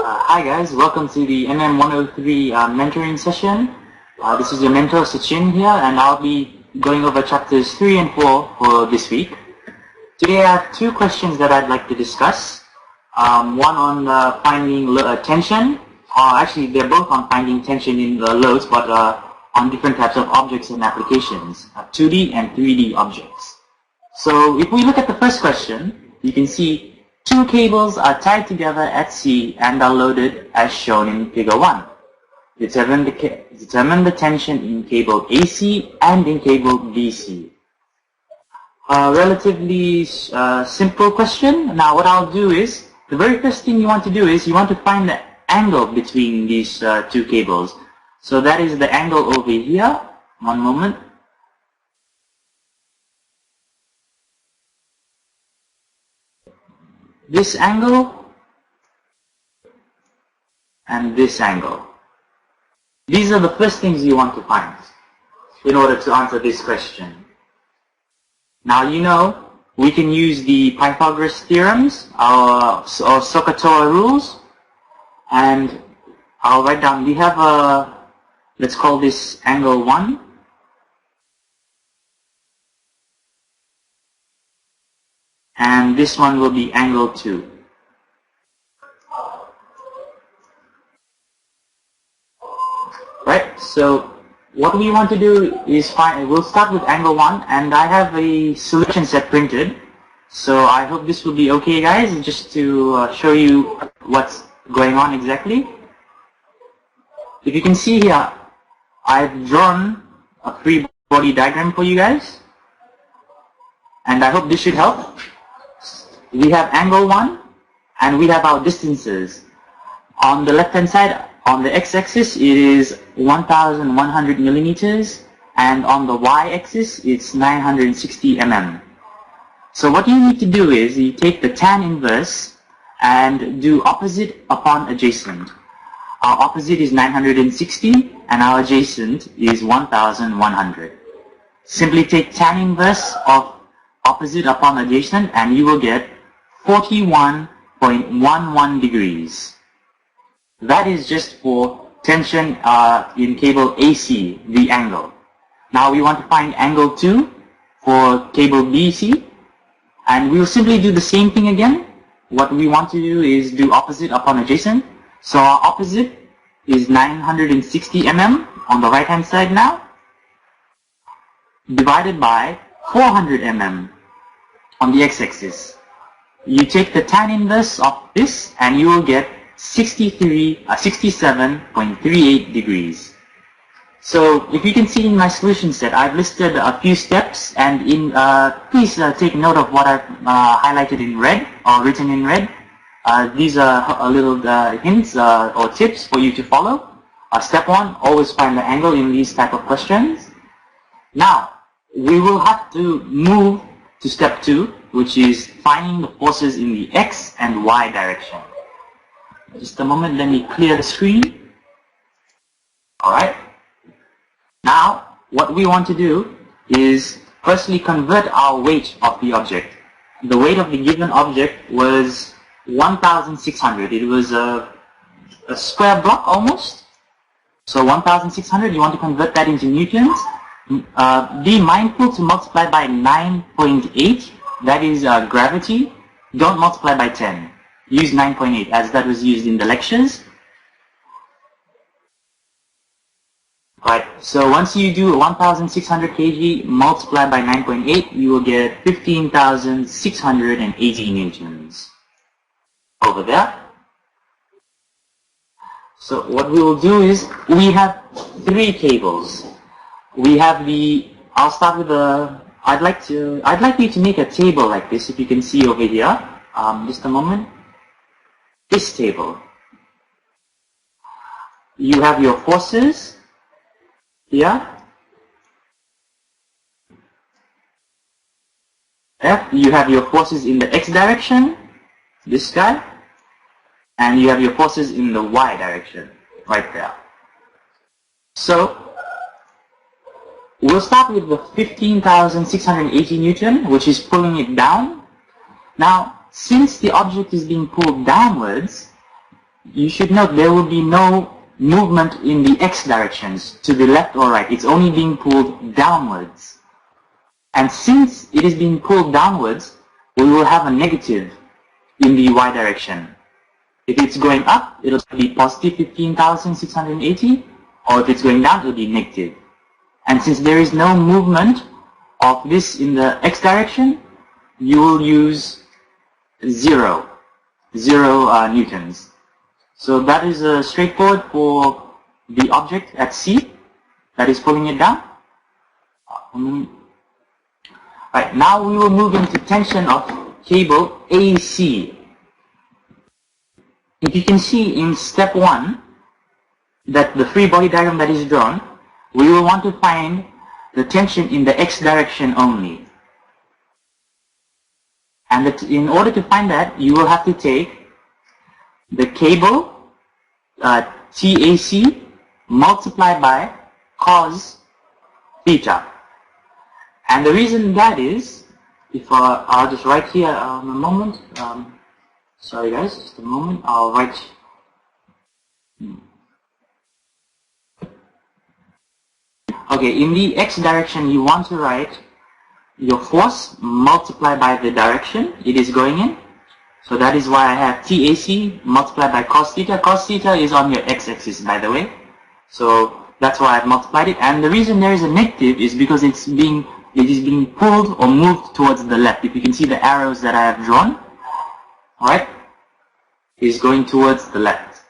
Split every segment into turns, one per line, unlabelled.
Hi guys, welcome to the MM103 mentoring session. This is your mentor Sachin here, and I'll be going over chapters 3 and 4 for this week. Today I have two questions that I'd like to discuss. One on finding tension. Actually, they're both on finding tension in the loads, but on different types of objects and applications, 2D and 3D objects. So if we look at the first question, you can see two cables are tied together at sea and are loaded as shown in figure 1. Determine the tension in cable AC and in cable BC. Relatively simple question. Now what I'll do is, the very first thing you want to do is you want to find the angle between these two cables. So that is the angle over here. One moment. This angle and this angle. These are the first things you want to find in order to answer this question. Now you know we can use the Pythagoras theorems or SOHCAHTOA rules, and I'll write down, we have a, let's call this angle 1. And this one will be angle 2. Right, so what we want to do is we'll start with angle 1, and I have a solution set printed. So I hope this will be okay guys, just to show you what's going on exactly. If you can see here, I've drawn a free body diagram for you guys, and I hope this should help. We have angle 1 and we have our distances. On the left hand side, on the x-axis, it is 1100 millimeters, and on the y-axis, it's 960 mm. So what you need to do is you take the tan inverse and do opposite upon adjacent. Our opposite is 960 and our adjacent is 1100. Simply take tan inverse of opposite upon adjacent and you will get 41.11 degrees. That is just for tension in cable AC, the angle. Now we want to find angle 2 for cable BC, and we'll simply do the same thing again. What we want to do is do opposite upon adjacent. So our opposite is 960 mm on the right hand side now, divided by 400 mm on the x-axis. You take the tan inverse of this and you will get 67.38 degrees. So if you can see in my solution set, I've listed a few steps, and please take note of what I've highlighted in red or written in red. These are a little hints or tips for you to follow. Step 1, always find the angle in these type of questions. Now, we will have to move to step 2, which is finding the forces in the x and y direction. Just a moment, let me clear the screen. Alright. Now, what we want to do is firstly convert our weight of the object. The weight of the given object was 1,600. It was a square block almost. So 1,600, you want to convert that into newtons. Be mindful to multiply by 9.8. That is gravity. Don't multiply by 10. Use 9.8 as that was used in the lectures. Right, so once you do 1,600 kg multiplied by 9.8, you will get 15,680 newtons. Over there. So what we will do is, we have 3 cables. We have I'll start with I'd like you to make a table like this, if you can see over here. Just a moment. This table. You have your forces here. You have your forces in the x direction, this guy, and you have your forces in the y direction, right there. So, we'll start with the 15,680 Newton, which is pulling it down. Now, since the object is being pulled downwards, you should note there will be no movement in the x directions to the left or right. It's only being pulled downwards. And since it is being pulled downwards, we will have a negative in the y direction. If it's going up, it'll be positive 15,680, or if it's going down, it'll be negative. And since there is no movement of this in the x direction, you will use zero newtons. So that is straightforward for the object at C that is pulling it down. Right, now we will move into tension of cable AC. If you can see in step 1 that the free body diagram that is drawn, we will want to find the tension in the x direction only. And in order to find that, you will have to take the cable TAC multiplied by cos theta. And the reason that is, if I'll just write here a moment. Sorry guys, just a moment. I'll write. Okay, in the x direction, you want to write your force multiplied by the direction it is going in. So that is why I have TAC multiplied by cos theta. Cos theta is on your x-axis, by the way. So that's why I've multiplied it. And the reason there is a negative is because it is being pulled or moved towards the left. If you can see the arrows that I have drawn, alright, is going towards the left.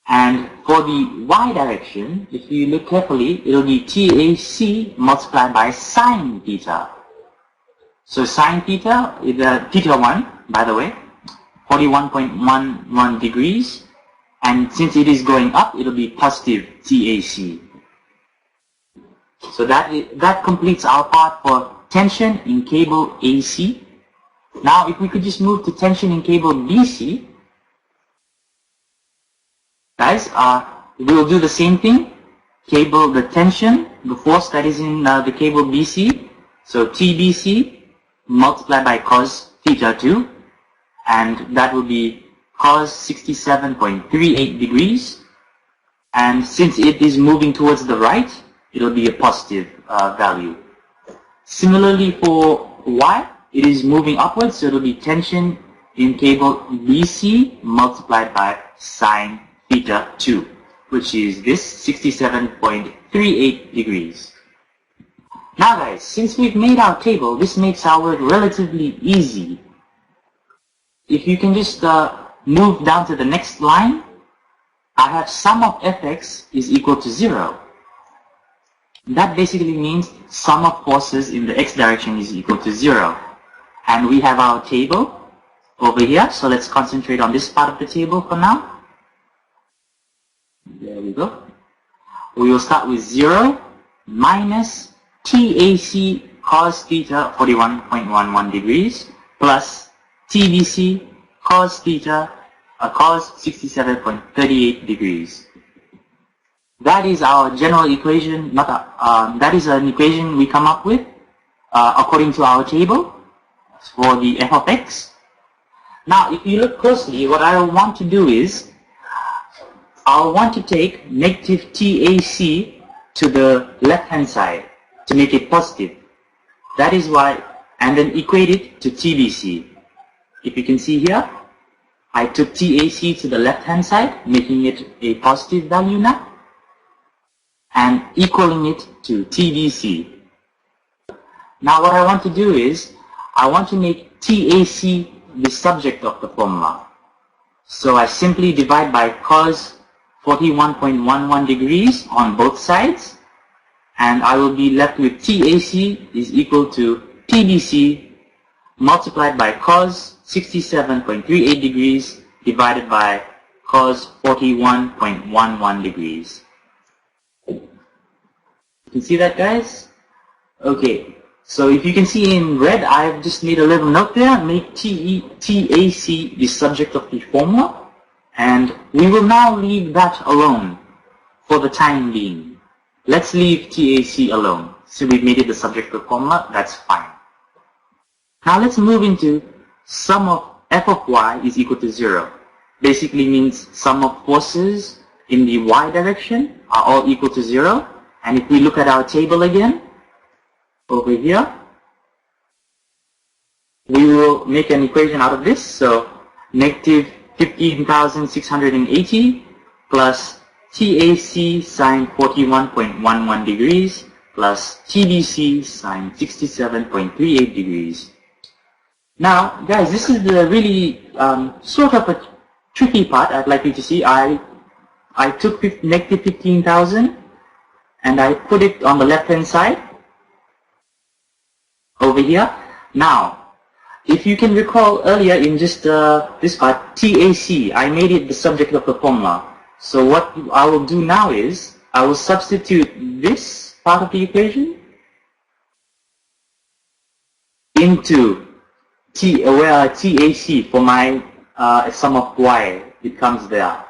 And for the y direction, if you look carefully, it will be TAC multiplied by sine theta. So sine theta is theta 1, by the way, 41.11 degrees. And since it is going up, it will be positive TAC. So that completes our part for tension in cable AC. Now, if we could just move to tension in cable BC, guys, we will do the same thing. Cable, the tension, the force that is in the cable BC. So TBC multiplied by cos theta 2, and that will be cos 67.38 degrees. And since it is moving towards the right, it will be a positive value. Similarly for y, it is moving upwards, so it will be tension in cable BC multiplied by sine theta 2, which is this 67.38 degrees. Now guys, since we've made our table, this makes our work relatively easy. If you can just move down to the next line, I have sum of fx is equal to 0. That basically means sum of forces in the x direction is equal to 0. And we have our table over here, so let's concentrate on this part of the table for now. There we go. We will start with 0 minus TAC cos theta 41.11 degrees plus TBC cos theta cos 67.38 degrees. That is our general equation. That is an equation we come up with according to our table for the f of x. Now, if you look closely, what I want to do is I'll want to take negative TAC to the left-hand side to make it positive. That is why, and then equate it to TBC. If you can see here, I took TAC to the left-hand side, making it a positive value now, and equaling it to TBC. Now what I want to do is, I want to make TAC the subject of the formula. So I simply divide by cos 41.11 degrees on both sides, and I will be left with TAC is equal to TBC multiplied by cos 67.38 degrees divided by cos 41.11 degrees. You can see that, guys? Okay, so if you can see in red, I've just made a little note there. Make TAC the subject of the formula, and we will now leave that alone for the time being. Let's leave TAC alone. So we've made it the subject of the formula, that's fine. Now let's move into sum of f of y is equal to 0. basically means sum of forces in the y direction are all equal to 0. And if we look at our table again, over here, we will make an equation out of this. So negative 15,680 plus TAC sine 41.11 degrees plus TBC sine 67.38 degrees. Now, guys, this is the really sort of a tricky part I'd like you to see. I took negative 15,000 and I put it on the left-hand side over here. Now, if you can recall earlier in just this part, TAC, I made it the subject of the formula. So what I will do now is, I will substitute this part of the equation into TAC for my sum of y. It comes there.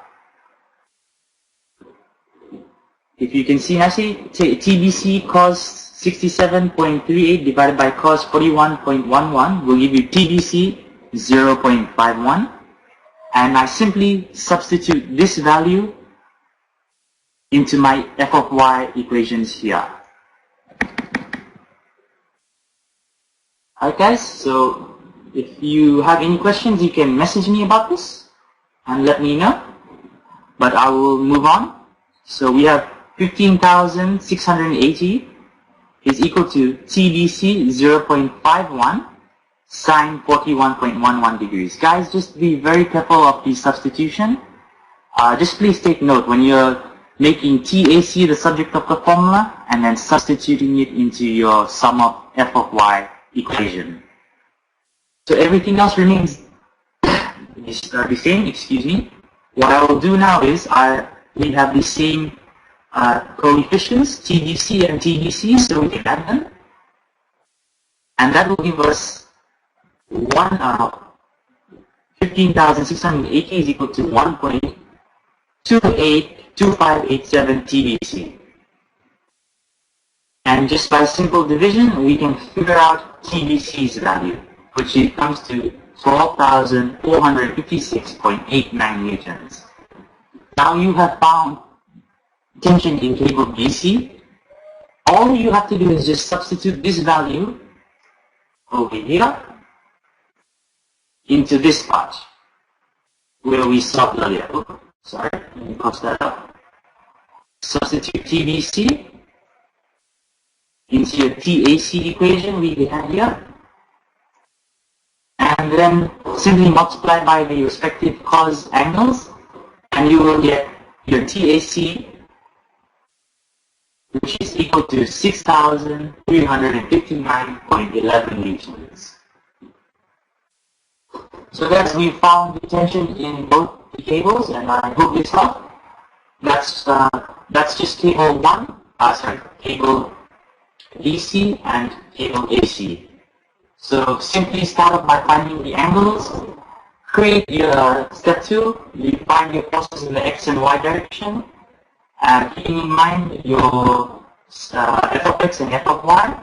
If you can see nicely, TBC cos 67.38 divided by cos 41.11 will give you TBC 0.51. And I simply substitute this value into my f of y equations here. Alright guys, so if you have any questions, you can message me about this and let me know. But I will move on. So we have 15,680 is equal to TBC 0.51 sine 41.11 degrees. Guys, just be very careful of the substitution. Just please take note when you're making TAC the subject of the formula and then substituting it into your sum of f of y equation. So everything else remains the same, excuse me. What I will do now is we have the same coefficients, TBC and TBC, so we can add them. And that will give us 15,680 is equal to 1.282587 TBC. And just by simple division, we can figure out TBC's value, which comes to 12,456.89 newtons. Now you have found tension in cable BC. All you have to do is just substitute this value over here into this part where we stopped earlier. Oops, sorry, let me cross that up. Substitute TBC into your TAC equation we have here, and then simply multiply by the respective cos angles, and you will get your TAC, which is equal to 6,359.11 newtons. So guys, we found the tension in both the cables, and I hope this helped. That's just cable 1, cable DC and cable AC. So simply start off by finding the angles, create your step 2, you find your forces in the x and y direction, keeping in mind your f of x and f of y.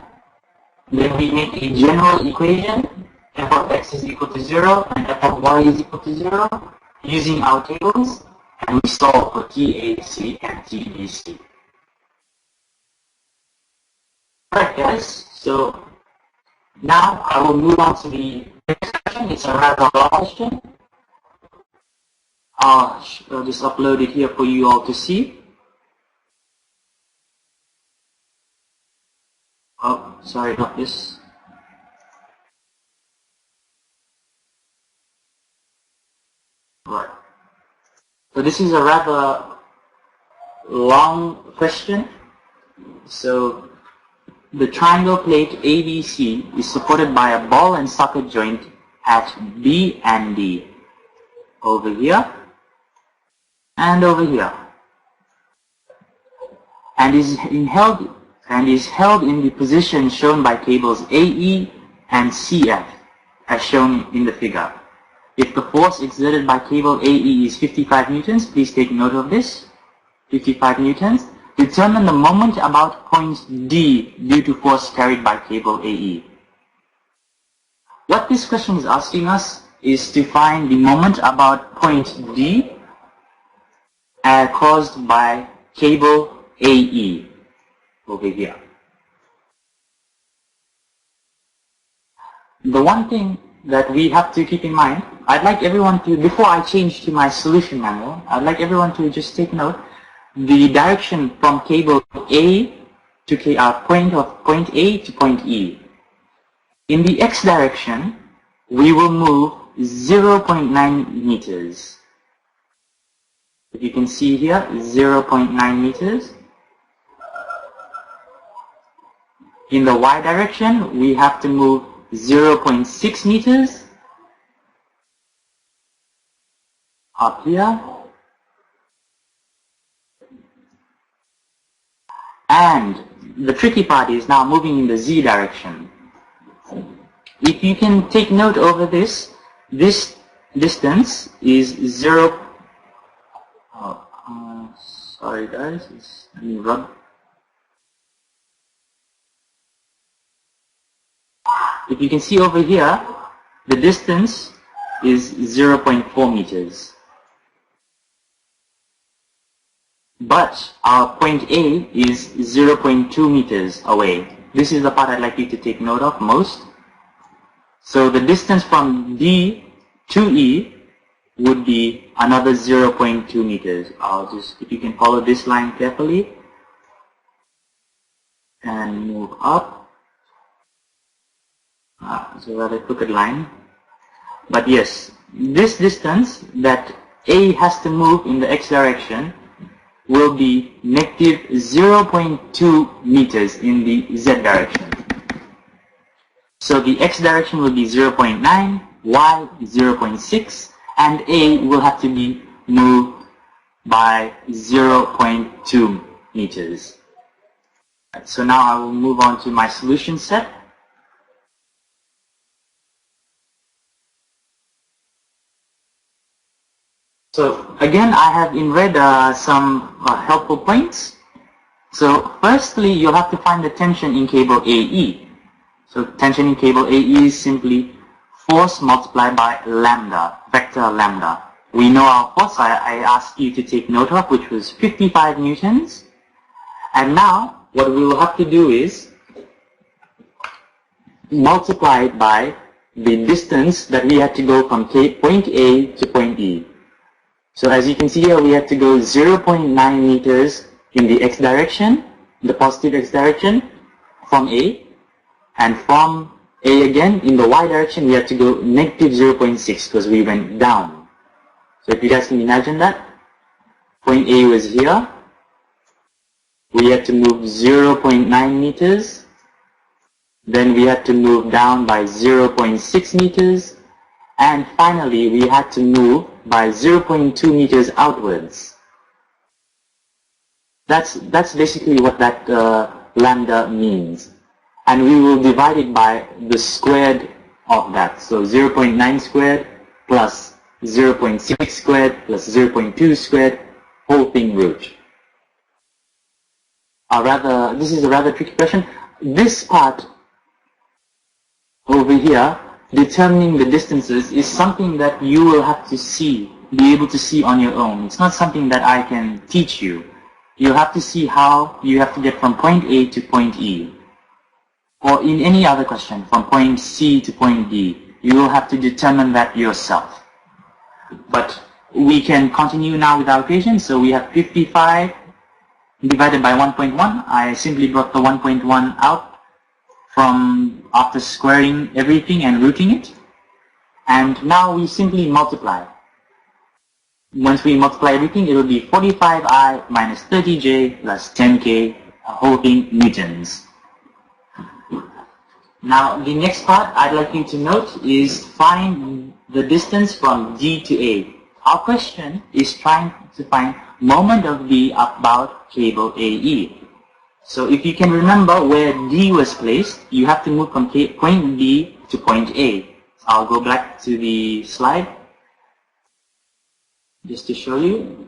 Then we make a general equation, f of x is equal to 0 and f of y is equal to 0, using our tables, and we solve for TAC and TBC. Alright guys, so now I will move on to the next question. It's a rather long question. I'll just upload it here for you all to see. Oh, sorry about this. Right. So this is a rather long question. So the triangle plate ABC is supported by a ball and socket joint at B and D. Over here and over here. And is held in the position shown by cables AE and CF, as shown in the figure. If the force exerted by cable AE is 55 newtons, please take note of this, 55 newtons. Determine the moment about point D due to force carried by cable AE. What this question is asking us is to find the moment about point D caused by cable AE over here. The one thing that we have to keep in mind, I'd like everyone to, before I change to my solution manual, I'd like everyone to just take note the direction from cable A to point A to point E. In the X direction, we will move 0.9 meters. If you can see here, 0.9 meters. In the Y direction, we have to move 0.6 meters up here. And the tricky part is now moving in the Z direction. If you can take note over this, this distance is sorry guys, let me rub. If you can see over here, the distance is 0.4 meters. But our point A is 0.2 meters away. This is the part I'd like you to take note of most. So the distance from D to E would be another 0.2 meters. If you can follow this line carefully and move up. It's a rather crooked line. But yes, this distance that A has to move in the X direction will be negative 0.2 meters in the Z direction. So the X direction will be 0.9, Y 0.6, and A will have to be moved by 0.2 meters. So now I will move on to my solution set. So again, I have in red some helpful points. So firstly, you'll have to find the tension in cable AE. So tension in cable AE is simply force multiplied by lambda, vector lambda. We know our force I asked you to take note of, which was 55 newtons. And now what we will have to do is multiply it by the distance that we had to go from point A to point E. So as you can see here, we have to go 0.9 meters in the X direction, the positive X direction, from A. And from A again, in the Y direction, we have to go negative 0.6 because we went down. So if you guys can imagine that, point A was here. We had to move 0.9 meters. Then we had to move down by 0.6 meters. And finally, we had to move by 0.2 meters outwards. That's basically what that lambda means. And we will divide it by the squared of that. So 0.9 squared plus 0.6 squared plus 0.2 squared, whole thing root. This is a rather tricky question. This part over here, determining the distances, is something that you will have to be able to see on your own. It's not something that I can teach you. You'll have to see how you have to get from point A to point E. Or in any other question, from point C to point D, you will have to determine that yourself. But we can continue now with our equation. So we have 55 divided by 1.1. I simply brought the 1.1 out from after squaring everything and rooting it. And now we simply multiply. Once we multiply everything, it will be 45I minus 30J plus 10K, whole thing newtons. Now, the next part I'd like you to note is find the distance from D to A. Our question is trying to find moment of D about cable AE. So if you can remember where D was placed, you have to move from point D to point A. I'll go back to the slide just to show you.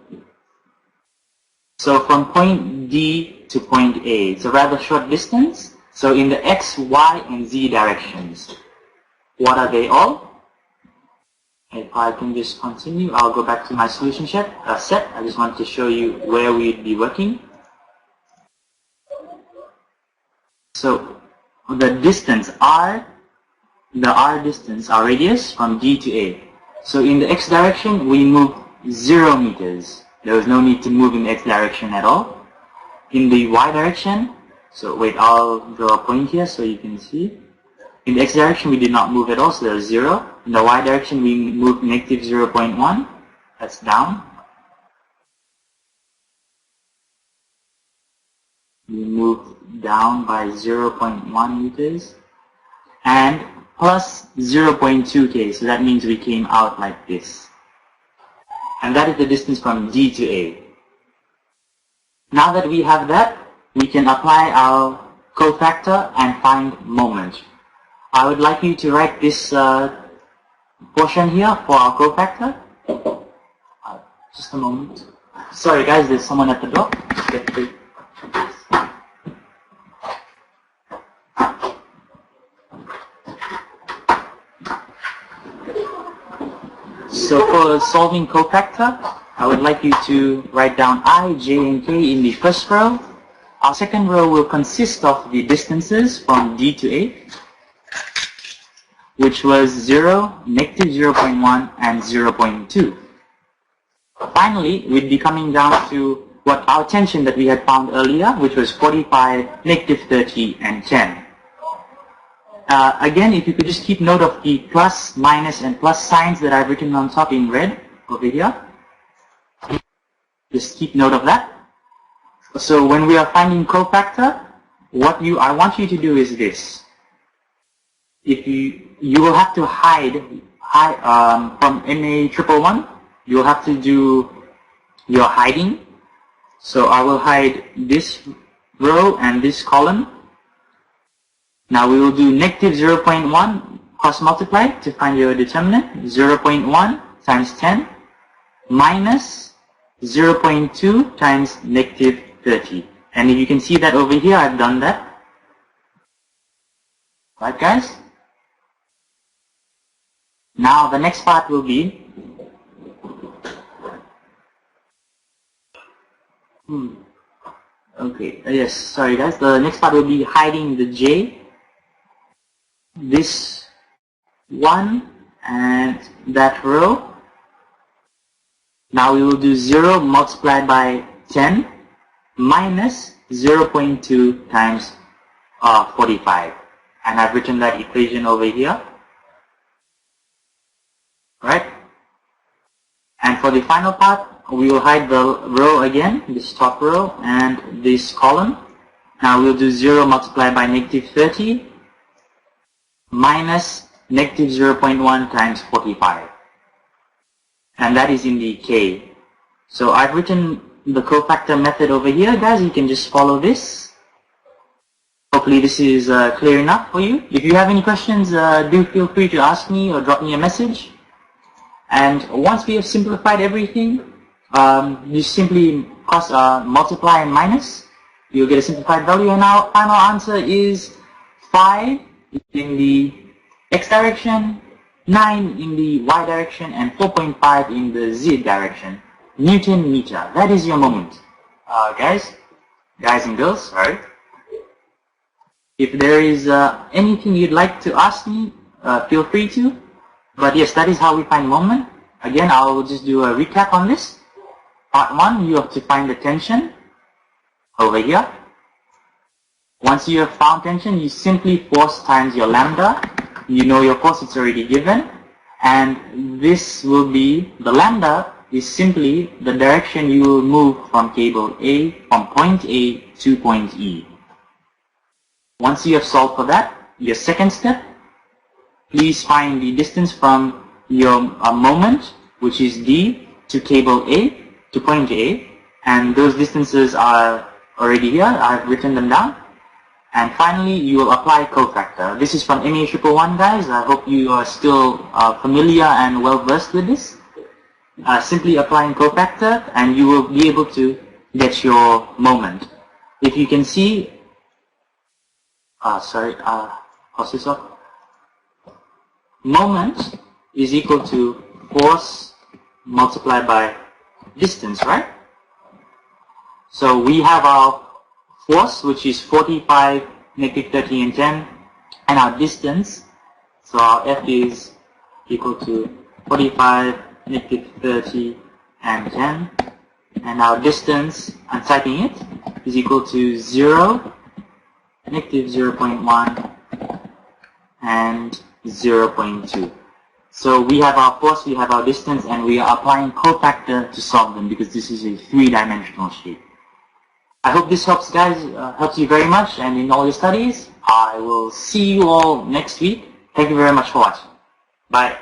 So from point D to point A, it's a rather short distance. So in the X, Y, and Z directions, what are they all? If I can just continue, I'll go back to my solution set. I just want to show you where we'd be working. So the distance R, the R distance, our radius from D to A. So in the X direction, we move 0 meters. There was no need to move in the X direction at all. In the Y direction, so wait, I'll draw a point here so you can see. In the X direction, we did not move at all, so there's 0. In the Y direction, we moved negative 0.1. That's down. We moved down by 0.1 meters. And plus 0.2 k, so that means we came out like this. And that is the distance from D to A. Now that we have that, we can apply our cofactor and find moment. I would like you to write this portion here for our cofactor. Just a moment. Sorry guys, there's someone at the door. Get through. So for solving cofactor, I would like you to write down I, j, and k in the first row. Our second row will consist of the distances from D to A, which was 0, negative 0.1, and 0.2. Finally, we'd be coming down to what our tension that we had found earlier, which was 45, negative 30, and 10. Again, if you could just keep note of the plus, minus, and plus signs that I've written on top in red over here. Just keep note of that. So when we are finding cofactor, what I want you to do is this. If you will have to hide from MA111, you will have to do your hiding. So I will hide this row and this column. Now we will do negative 0.1 cross multiply to find your determinant. 0.1 times 10 minus 0.2 times negative 30. And if you can see that over here, I've done that. Right guys? Now the next part will be okay, yes, sorry guys. The next part will be hiding the J, this one, and that row. Now we will do 0 multiplied by 10 minus 0.2 times 45. And I've written that equation over here. Right? And for the final part, we will hide the row again, this top row, and this column. Now we'll do 0 multiplied by negative 30 minus negative 0.1 times 45. And that is in the K. So I've written the cofactor method over here, guys. You can just follow this. Hopefully this is clear enough for you. If you have any questions, do feel free to ask me or drop me a message. And once we have simplified everything, you simply multiply and minus. You'll get a simplified value, and our final answer is 5 in the X direction, 9 in the Y direction, and 4.5 in the Z direction. Newton meter. That is your moment. Guys and girls, sorry. If there is anything you'd like to ask me, feel free to. But yes, that is how we find moment. Again, I'll just do a recap on this. Part 1, you have to find the tension over here. Once you have found tension, you simply force times your lambda. You know your force, it's already given. And this will be, the lambda is simply the direction you will move from cable A, from point A to point E. Once you have solved for that, your second step, please find the distance from your moment, which is D, to cable A, to point A. And those distances are already here. I've written them down. And finally, you will apply cofactor. This is from MA111, guys. I hope you are still familiar and well versed with this. Simply applying cofactor, and you will be able to get your moment. If you can see, how's this up? Moment is equal to force multiplied by distance, right? So we have our force, which is 45, negative 30, and 10, and our distance. So our F is equal to 45, negative 30, and 10. And our distance, I'm typing it, is equal to 0, negative 0.1, and 0.2. So we have our force, we have our distance, and we are applying cofactor to solve them because this is a three-dimensional shape. I hope this helps, guys, helps you very much, and in all your studies. I will see you all next week. Thank you very much for watching. Bye.